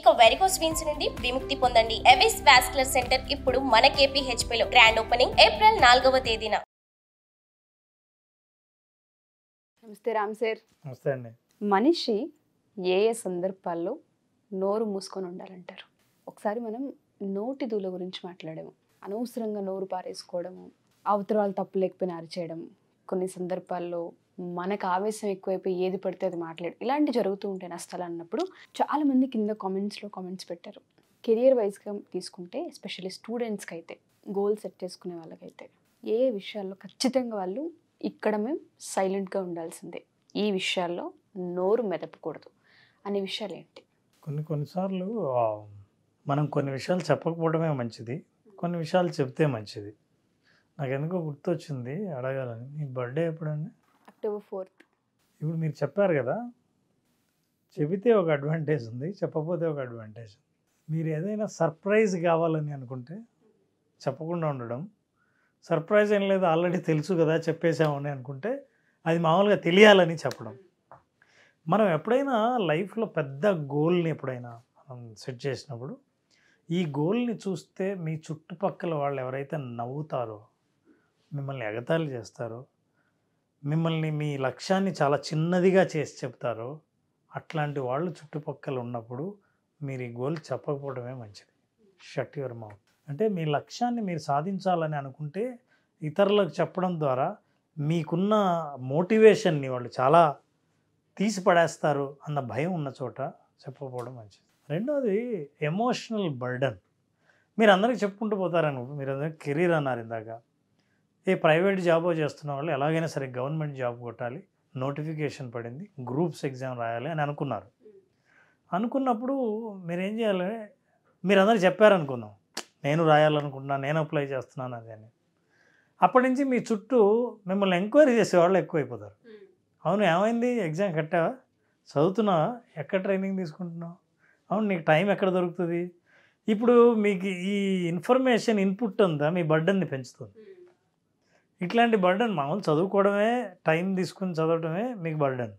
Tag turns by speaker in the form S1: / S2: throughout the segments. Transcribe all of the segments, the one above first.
S1: ఇక varicose veins నుండి విముక్తి పొందండి. ఎవిస్ వాస్కులర్ సెంటర్ ఇప్పుడు మన KPHP లో గ్రాండ్ ఓపెనింగ్ ఏప్రిల్ 4వ తేదీన.
S2: నమస్తే రామ్ సార్.
S3: నమస్తే అండి.
S2: మనిషి ఏ ఏ సందర్భాల్లో నోరు మూసుకొని ఉండాలంటారు? ఒకసారి మనం నోటి దూల గురించి మాట్లాడాము. అనవసరంగా నోరు పారేసుకోవడము, అవతల వాళ్ళు తప్పు లేకపోయినా అరిచేయడం, కొన్ని సందర్భాల్లో మనకు ఆవేశం ఎక్కువైపోయి ఏది పడితే అది మాట్లాడు, ఇలాంటివి జరుగుతూ ఉంటాయి నష్టాలు అన్నప్పుడు. చాలామంది కింద కామెంట్స్ పెట్టారు. కెరియర్ వైజ్గా తీసుకుంటే ఎస్పెషల్లీ స్టూడెంట్స్కి అయితే, గోల్ సెట్ చేసుకునే వాళ్ళకైతే ఏ విషయాల్లో ఖచ్చితంగా వాళ్ళు ఇక్కడ మేము సైలెంట్గా ఉండాల్సిందే, ఈ విషయాల్లో నోరు మెదపకూడదు అనే విషయాలు ఏంటి?
S3: కొన్నిసార్లు మనం కొన్ని విషయాలు చెప్పకపోవడమే మంచిది, కొన్ని విషయాలు చెప్తే మంచిది. నాకు ఎందుకో గుర్తొచ్చింది అడగాలని. మీ బర్త్డే ఎప్పుడండి?
S2: October 4th.
S3: ఇప్పుడు మీరు చెప్పారు కదా, చెబితే ఒక అడ్వాంటేజ్ ఉంది, చెప్పకపోతే ఒక అడ్వాంటేజ్. మీరు ఏదైనా సర్ప్రైజ్ కావాలని అనుకుంటే చెప్పకుండా ఉండడం, సర్ప్రైజ్ ఏం లేదు ఆల్రెడీ తెలుసు కదా చెప్పేసామని అనుకుంటే అది మామూలుగా తెలియాలని చెప్పడం. మనం ఎప్పుడైనా లైఫ్లో పెద్ద గోల్ని ఎప్పుడైనా మనం సెట్ చేసినప్పుడు ఈ గోల్ని చూస్తే మీ చుట్టుపక్కల వాళ్ళు ఎవరైతే నవ్వుతారో, మిమ్మల్ని ఎగతాళి చేస్తారో, మిమ్మల్ని మీ లక్ష్యాన్ని చాలా చిన్నదిగా చేసి చెప్తారో, అట్లాంటి వాళ్ళు చుట్టుపక్కల ఉన్నప్పుడు మీరు ఈ గోల్ చెప్పకపోవడమే మంచిది. Shut your mouth. అంటే మీ లక్ష్యాన్ని మీరు సాధించాలని అనుకుంటే ఇతరులకు చెప్పడం ద్వారా మీకున్న మోటివేషన్ని వాళ్ళు చాలా తీసి పడేస్తారు అన్న భయం ఉన్న చోట చెప్పకపోవడం మంచిది. రెండోది ఎమోషనల్ బర్డన్. మీరు అందరికీ చెప్పుకుంటూ పోతారని, మీరు అందరికీ కెరీర్ అన్నారు ఇందాక. ఏ ప్రైవేట్ జాబో చేస్తున్న వాళ్ళు ఎలాగైనా సరే గవర్నమెంట్ జాబ్ కొట్టాలి, నోటిఫికేషన్ పడింది, గ్రూప్స్ ఎగ్జామ్ రాయాలి అని అనుకున్నారు. అనుకున్నప్పుడు మీరేం చేయాలి? మీరు అందరికీ చెప్పారనుకుందాం, నేను రాయాలనుకుంటున్నాను, నేను అప్లై చేస్తున్నాను అది అని. అప్పటి నుంచి మీ చుట్టూ మిమ్మల్ని ఎంక్వైరీ చేసేవాళ్ళు ఎక్కువైపోతారు. అవును, ఏమైంది, ఎగ్జామ్ కట్టావా, చదువుతున్నావా, ఎక్కడ ట్రైనింగ్ తీసుకుంటున్నావు, అవును నీకు టైం ఎక్కడ దొరుకుతుంది. ఇప్పుడు మీకు ఈ ఇన్ఫర్మేషన్ ఇన్పుట్ ఉందా మీ బర్డన్ని పెంచుతుంది. ఇట్లాంటి బర్డన్, మామూలు చదువుకోవడమే, టైం తీసుకుని చదవడమే మీకు బర్డన్.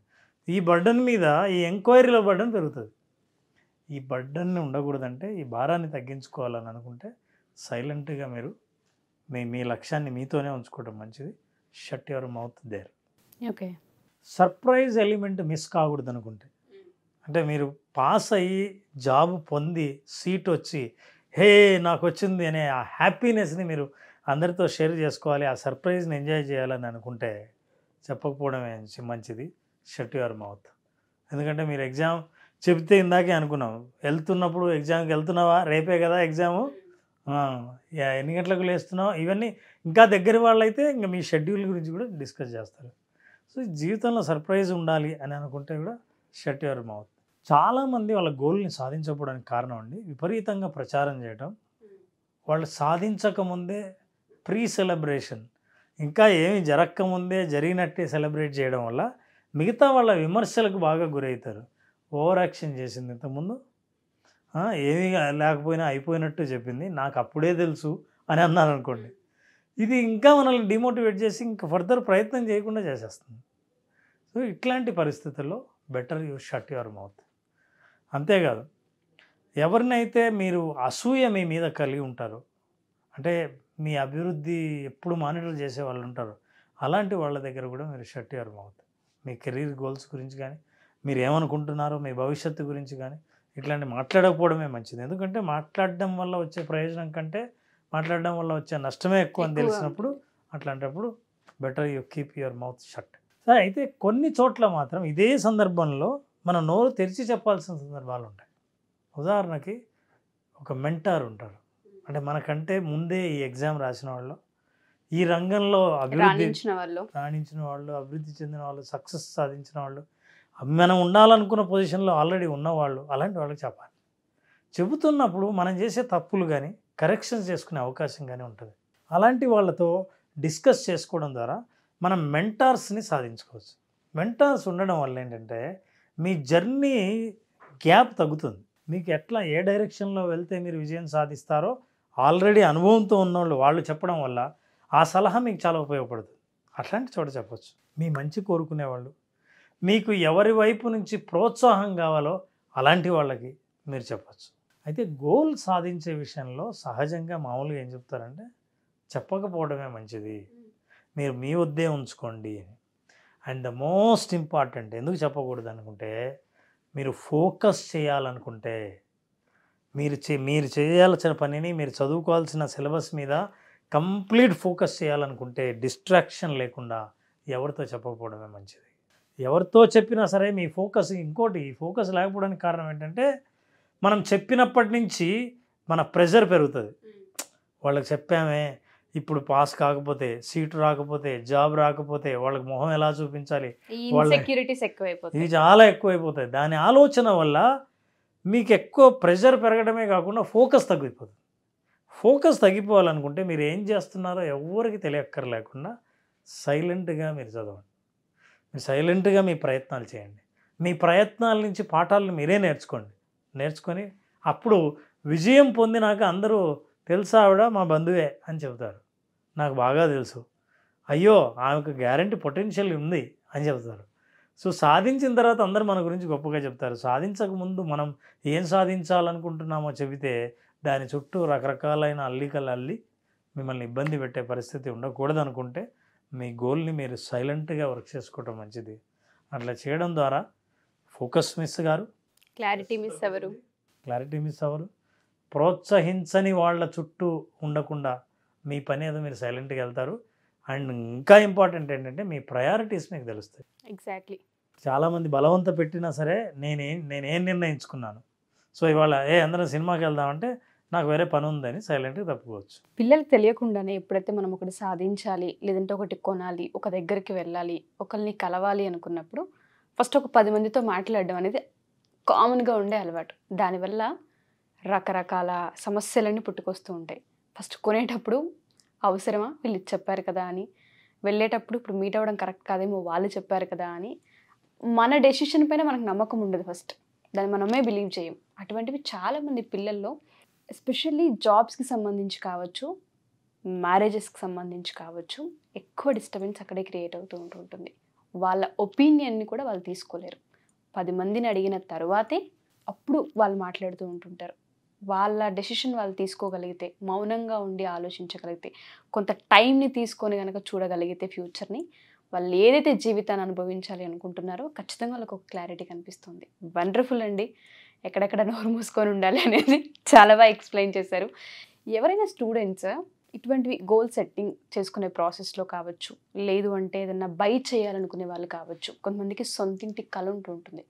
S3: ఈ బర్డన్ మీద ఈ ఎంక్వైరీలో బర్డన్ పెరుగుతుంది. ఈ బర్డన్ని ఉండకూడదంటే, ఈ భారాన్ని తగ్గించుకోవాలని అనుకుంటే సైలెంట్గా మీరు మీ లక్ష్యాన్ని మీతోనే ఉంచుకోవడం మంచిది. Shut your mouth there.
S2: Okay.
S3: Surprise element miss కాకూడదు అనుకుంటే, అంటే మీరు పాస్ అయ్యి జాబ్ పొంది సీట్ వచ్చి హే నాకు వచ్చింది అనే ఆ హ్యాపీనెస్ని మీరు అందరితో షేర్ చేసుకోవాలి, ఆ సర్ప్రైజ్ని ఎంజాయ్ చేయాలని అనుకుంటే చెప్పకపోవడమే మంచిది. Shut your mouth. ఎందుకంటే మీరు ఎగ్జామ్ చెప్తే ఇందాకే అనుకున్నాం, వెళ్తున్నప్పుడు ఎగ్జామ్కి వెళ్తున్నావా, రేపే కదా ఎగ్జాము, ఎన్ని గంటలకు లేస్తున్నావు, ఇవన్నీ ఇంకా దగ్గర వాళ్ళైతే ఇంకా మీ షెడ్యూల్ గురించి కూడా డిస్కస్ చేస్తారు. సో జీవితంలో సర్ప్రైజ్ ఉండాలి అని అనుకుంటే కూడా షట్ యువర్ మౌత్. చాలామంది వాళ్ళ గోల్ని సాధించకపోవడానికి కారణం అండి విపరీతంగా ప్రచారం చేయడం, వాళ్ళు సాధించకముందే ప్రీ సెలబ్రేషన్, ఇంకా ఏమి జరగకముందే జరిగినట్టే సెలబ్రేట్ చేయడం వల్ల మిగతా వాళ్ళ విమర్శలకు బాగా గురవుతారు. ఓవర్ యాక్షన్ చేసింది ఇంతకుముందు, ఏమీ లేకపోయినా అయిపోయినట్టు చెప్పింది, నాకు అప్పుడే తెలుసు అని అన్నారనుకోండి, ఇది ఇంకా మనల్ని డిమోటివేట్ చేసి ఇంకా ఫర్దర్ ప్రయత్నం చేయకుండా చేసేస్తుంది. సో ఇట్లాంటి పరిస్థితుల్లో better you shut your mouth. అంతేకాదు, ఎవరినైతే మీరు అసూయ మీ మీద కలిగి ఉంటారో, అంటే మీ అభివృద్ధి ఎప్పుడు మానిటర్ చేసే వాళ్ళు ఉంటారు, అలాంటి వాళ్ళ దగ్గర కూడా మీరు shut your mouth. Me career goals గురించి కానీ, మీరు ఏమనుకుంటున్నారో మీ భవిష్యత్తు గురించి కానీ ఇట్లాంటి మాట్లాడకపోవడమే మంచిది. ఎందుకంటే మాట్లాడడం వల్ల వచ్చే ప్రయోజనం కంటే మాట్లాడడం వల్ల వచ్చే నష్టమే ఎక్కువ అని తెలిసినప్పుడు అట్లాంటప్పుడు better you keep your mouth shut. సరే, అయితే కొన్ని చోట్ల మాత్రం ఇదే సందర్భంలో మనం నోరు తెరిచి చెప్పాల్సిన సందర్భాలు ఉంటాయి. ఉదాహరణకి ఒక మెంటార్ ఉంటారు, అంటే మనకంటే ముందే ఈ ఎగ్జామ్ రాసిన వాళ్ళు, ఈ రంగంలో రాణించిన వాళ్ళు, అభివృద్ధి చెందిన వాళ్ళు, సక్సెస్ సాధించిన వాళ్ళు, మనం ఉండాలనుకున్న పొజిషన్లో ఆల్రెడీ ఉన్నవాళ్ళు, అలాంటి వాళ్ళకి చెప్పాలి. చెబుతున్నప్పుడు మనం చేసే తప్పులు కానీ కరెక్షన్స్ చేసుకునే అవకాశం కానీ ఉంటుంది. అలాంటి వాళ్ళతో డిస్కస్ చేసుకోవడం ద్వారా మనం మెంటార్స్ని సాధించుకోవచ్చు. మెంటార్స్ ఉండడం వల్ల ఏంటంటే మీ జర్నీ గ్యాప్ తగ్గుతుంది. మీకు ఎట్లా ఏ డైరెక్షన్లో వెళ్తే మీరు విజయం సాధిస్తారో ఆల్రెడీ అనుభవంతో ఉన్నవాళ్ళు వాళ్ళు చెప్పడం వల్ల ఆ సలహా మీకు చాలా ఉపయోగపడుతుంది. అట్లాంటి చోట చెప్పచ్చు. మీ మంచి కోరుకునేవాళ్ళు, మీకు ఎవరి వైపు నుంచి ప్రోత్సాహం కావాలో అలాంటి వాళ్ళకి మీరు చెప్పచ్చు. అయితే గోల్ సాధించే విషయంలో సహజంగా మామూలుగా ఏం చెప్తారంటే చెప్పకపోవడమే మంచిది, మీరు మీ వద్దే ఉంచుకోండి అని. అండ్ ద మోస్ట్ ఇంపార్టెంట్ ఎందుకు చెప్పకూడదు అనుకుంటే, మీరు ఫోకస్ చేయాలనుకుంటే, మీరు చేయాల్సిన పనిని, మీరు చదువుకోవాల్సిన సిలబస్ మీద కంప్లీట్ ఫోకస్ చేయాలనుకుంటే డిస్ట్రాక్షన్ లేకుండా ఎవరితో చెప్పకపోవడమే మంచిది. ఎవరితో చెప్పినా సరే మీ ఫోకస్, ఇంకోటి ఫోకస్ లేకపోవడానికి కారణం ఏంటంటే, మనం చెప్పినప్పటి నుంచి మన ప్రెషర్ పెరుగుతుంది. వాళ్ళకి చెప్పామే, ఇప్పుడు పాస్ కాకపోతే, సీటు రాకపోతే, జాబ్ రాకపోతే వాళ్ళకి మొహం ఎలా చూపించాలి, ఇవి చాలా ఎక్కువైపోతాయి. దాని ఆలోచన వల్ల మీకు ఎక్కువ ప్రెషర్ పెరగడమే కాకుండా ఫోకస్ తగ్గిపోతుంది. ఫోకస్ తగ్గిపోవాలనుకుంటే మీరు ఏం చేస్తున్నారో ఎవరికి తెలియక్కర్లేకుండా సైలెంట్గా మీరు చదవండి. మీరు సైలెంట్గా మీ ప్రయత్నాలు చేయండి. మీ ప్రయత్నాల నుంచి పాఠాలను మీరే నేర్చుకొని అప్పుడు విజయం పొందినాక అందరూ తెలుసా ఆవిడ మా బంధువే అని చెబుతారు. నాకు బాగా తెలుసు, అయ్యో ఆమెకు గ్యారంటీ పొటెన్షియల్ ఉంది అని చెబుతారు. సో సాధించిన తర్వాత అందరూ మన గురించి గొప్పగా చెప్తారు. సాధించకముందు మనం ఏం సాధించాలనుకుంటున్నామో చెబితే దాని చుట్టూ రకరకాలైన అల్లికలు అల్లి మిమ్మల్ని ఇబ్బంది పెట్టే పరిస్థితి ఉండకూడదు అనుకుంటే మీ గోల్ని మీరు సైలెంట్గా వర్క్ చేసుకోవడం మంచిది. అట్లా చేయడం ద్వారా ఫోకస్ మిస్ గారు,
S2: క్లారిటీ మిస్ అవ్వరు, ప్రోత్సహించని వాళ్ళ చుట్టూ ఉండకుండా మీ పని ఏదో మీరు సైలెంట్గా వెళ్తారు. అండ్ ఇంకా ఇంపార్టెంట్ ఏంటంటే మీ ప్రయారిటీస్ మీకు తెలుస్తాయి. ఎగ్జాక్ట్లీ.
S3: చాలామంది బలవంత పెట్టినా సరే నేనేం నిర్ణయించుకున్నాను, సో ఇవాళ అందరం సినిమాకి వెళ్దామంటే నాకు వేరే పని ఉందని సైలెంట్గా తప్పుకోవచ్చు.
S2: పిల్లలకు తెలియకుండానే ఎప్పుడైతే మనం ఒకటి సాధించాలి, లేదంటే ఒకటి కొనాలి, ఒక దగ్గరికి వెళ్ళాలి, ఒకరిని కలవాలి అనుకున్నప్పుడు ఫస్ట్ ఒక 10 మందితో మాట్లాడడం అనేది కామన్గా ఉండే అలవాటు. దానివల్ల రకరకాల సమస్యలన్నీ పుట్టుకొస్తూ ఉంటాయి. ఫస్ట్ కొనేటప్పుడు అవసరమా, వీళ్ళు చెప్పారు కదా అని, వెళ్ళేటప్పుడు ఇప్పుడు మీట్ అవ్వడం కరెక్ట్ కాదేమో, వాళ్ళు చెప్పారు కదా అని మన డెసిషన్ పైన మనకు నమ్మకం ఉండదు. ఫస్ట్ దాన్ని మనమే బిలీవ్ చేయం. అటువంటివి చాలామంది పిల్లల్లో, ఎస్పెషల్లీ జాబ్స్కి సంబంధించి కావచ్చు, మ్యారేజెస్కి సంబంధించి కావచ్చు, ఎక్కువ డిస్టర్బెన్స్ అక్కడే క్రియేట్ అవుతూ ఉంటుంది. వాళ్ళ ఒపీనియన్ని కూడా వాళ్ళు తీసుకోలేరు. 10 మందిని అడిగిన తర్వాతే అప్పుడు వాళ్ళు మాట్లాడుతూ ఉంటుంటారు. వాళ్ళ డెసిషన్ వాళ్ళు తీసుకోగలిగితే, మౌనంగా ఉండి ఆలోచించగలిగితే, కొంత టైంని తీసుకొని కనుక చూడగలిగితే ఫ్యూచర్ని, వాళ్ళు ఏదైతే జీవితాన్ని అనుభవించాలి అనుకుంటున్నారో ఖచ్చితంగా వాళ్ళకు ఒక క్లారిటీ కనిపిస్తుంది. వండర్ఫుల్ అండి. ఎక్కడెక్కడ నోరు మూసుకొని ఉండాలి అనేది చాలా బాగా ఎక్స్ప్లెయిన్ చేశారు. ఎవరైనా స్టూడెంట్స్ ఇటువంటివి గోల్ సెట్టింగ్ చేసుకునే ప్రాసెస్లో కావచ్చు, లేదు అంటే ఏదన్నా బై చేయాలనుకునే వాళ్ళు కావచ్చు, కొంతమందికి సొంతింటి కళ ఉంటుంటుంది,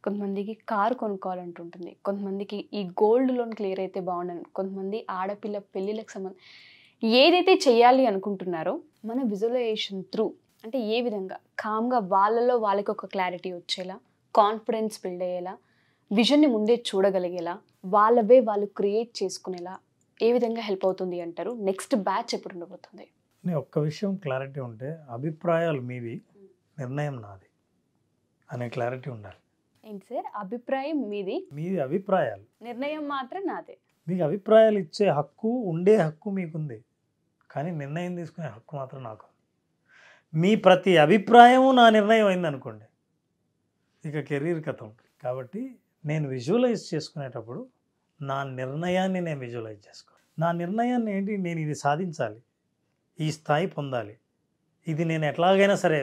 S2: కొంతమందికి కారు కొనుక్కోవాలంటుంటుంది, కొంతమందికి ఈ గోల్డ్ లోన్ క్లియర్ అయితే బాగుండని, కొంతమంది ఆడపిల్ల పెళ్ళిళ్ళకి సంబంధించి ఏదైతే చేయాలి అనుకుంటున్నారో మన విజువలైజేషన్ త్రూ, అంటే ఏ విధంగా కామ్గా వాళ్ళలో వాళ్ళకి ఒక క్లారిటీ వచ్చేలా, కాన్ఫిడెన్స్ బిల్డ్ అయ్యేలా, విజన్ని ముందే చూడగలిగేలా, వాళ్ళవే వాళ్ళు క్రియేట్ చేసుకునేలా ఏ విధంగా హెల్ప్ అవుతుంది అంటారు? నెక్స్ట్ బ్యాచ్ ఎప్పుడు ఉండబోతుంది?
S3: ఒక్క విషయం క్లారిటీ ఉంటే, అభిప్రాయాలు మీవి, నిర్ణయం నాది అనే క్లారిటీ ఉండాలి.
S2: ఏంటి సార్? అభిప్రాయం మీది,
S3: అభిప్రాయాలు,
S2: నిర్ణయం మాత్రం నాదే.
S3: మీకు అభిప్రాయాలు ఇచ్చే హక్కు, ఉండే హక్కు మీకుంది, కానీ నిర్ణయం తీసుకునే హక్కు మాత్రం నాకు. మీ ప్రతి అభిప్రాయము నా నిర్ణయం అయిందనుకోండి, ఇక కెరీర్ కథ ఉంటుంది. కాబట్టి నేను విజువలైజ్ చేసుకునేటప్పుడు నా నిర్ణయాన్ని నేను విజువలైజ్ చేసుకోవాలి. నా నిర్ణయాన్ని ఏంటి, నేను ఇది సాధించాలి, ఈ స్థాయి పొందాలి, ఇది నేను ఎట్లాగైనా సరే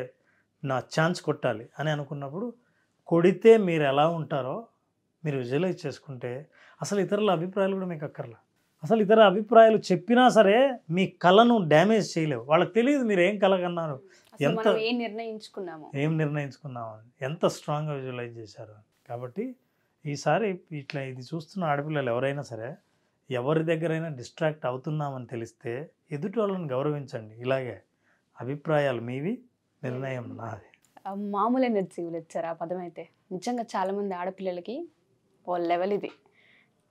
S3: నా ఛాన్స్ కొట్టాలి అని అనుకున్నప్పుడు, కొడితే మీరు ఎలా ఉంటారో మీరు విజువలైజ్ చేసుకుంటే అసలు ఇతరుల అభిప్రాయాలు కూడా మీకు అక్కర్లా. అసలు ఇతర అభిప్రాయాలు చెప్పినా సరే మీ కళను డ్యామేజ్ చేయలేవు. వాళ్ళకి తెలియదు మీరు ఏం కళ కన్నారు, ఏం నిర్ణయించుకున్నాము, ఎంత స్ట్రాంగ్గా విజువలైజ్ చేశారు. కాబట్టి ఈసారి ఇట్లా ఇది చూస్తున్న ఆడపిల్లలు ఎవరైనా సరే, ఎవరి దగ్గరైనా డిస్ట్రాక్ట్ అవుతున్నామని తెలిస్తే ఎదుటి వాళ్ళని గౌరవించండి. ఇలాగే అభిప్రాయాలు మీవి, నిర్ణయం నాది.
S2: మామూలు ఎనర్జీ వచ్చారు ఆ పదం అయితే. నిజంగా చాలామంది ఆడపిల్లలకి ఓ లెవెల్ ఇది.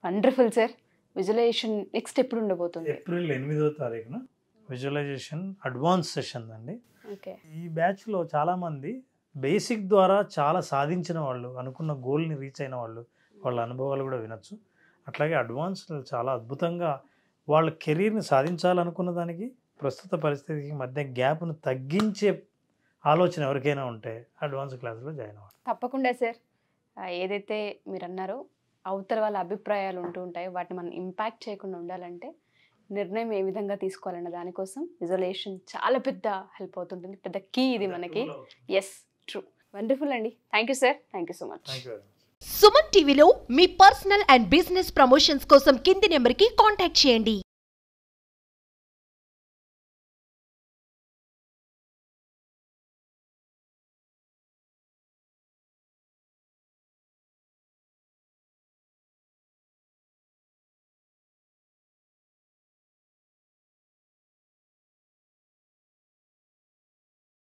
S2: Wonderful sir. విజువలైజేషన్ నెక్స్ట్ ఎప్పుడు ఉండబోతుంది?
S3: ఏప్రిల్ 8వ తారీఖున విజువలైజేషన్ అడ్వాన్స్ సెషన్ అండి.
S2: ఓకే.
S3: ఈ బ్యాచ్లో చాలామంది బేసిక్ ద్వారా చాలా సాధించిన వాళ్ళు, అనుకున్న గోల్ని రీచ్ అయిన వాళ్ళు, వాళ్ళ అనుభవాలు కూడా వినొచ్చు. అట్లాగే అడ్వాన్స్ చాలా అద్భుతంగా వాళ్ళ కెరీర్ని సాధించాలనుకున్న దానికి ప్రస్తుత పరిస్థితికి మధ్య గ్యాప్ను తగ్గించే ఆలోచన ఎవరికైనా ఉంటే అడ్వాన్స్ క్లాస్లో జాయిన్ అవ్వండి.
S2: తప్పకుండా సార్. ఏదైతే మీరు అన్నారో అవతల వాళ్ళ అభిప్రాయాలు ఉంటూ ఉంటాయి, వాటిని మనం ఇంపాక్ట్ చేయకుండా ఉండాలంటే నిర్ణయం ఏ విధంగా తీసుకోవాలన్న దానికోసం విజువలైజేషన్ చాలా పెద్ద హెల్ప్ అవుతుంటుంది, పెద్ద కీ ఇది మనకి. Yes, true. వండర్ఫుల్ అండి. Thank you sir, thank you so much.
S4: Suman టీవీలో మీ పర్సనల్ అండ్ బిజినెస్ ప్రమోషన్స్ కోసం కింది నెంబర్కి కాంటాక్ట్ చేయండి.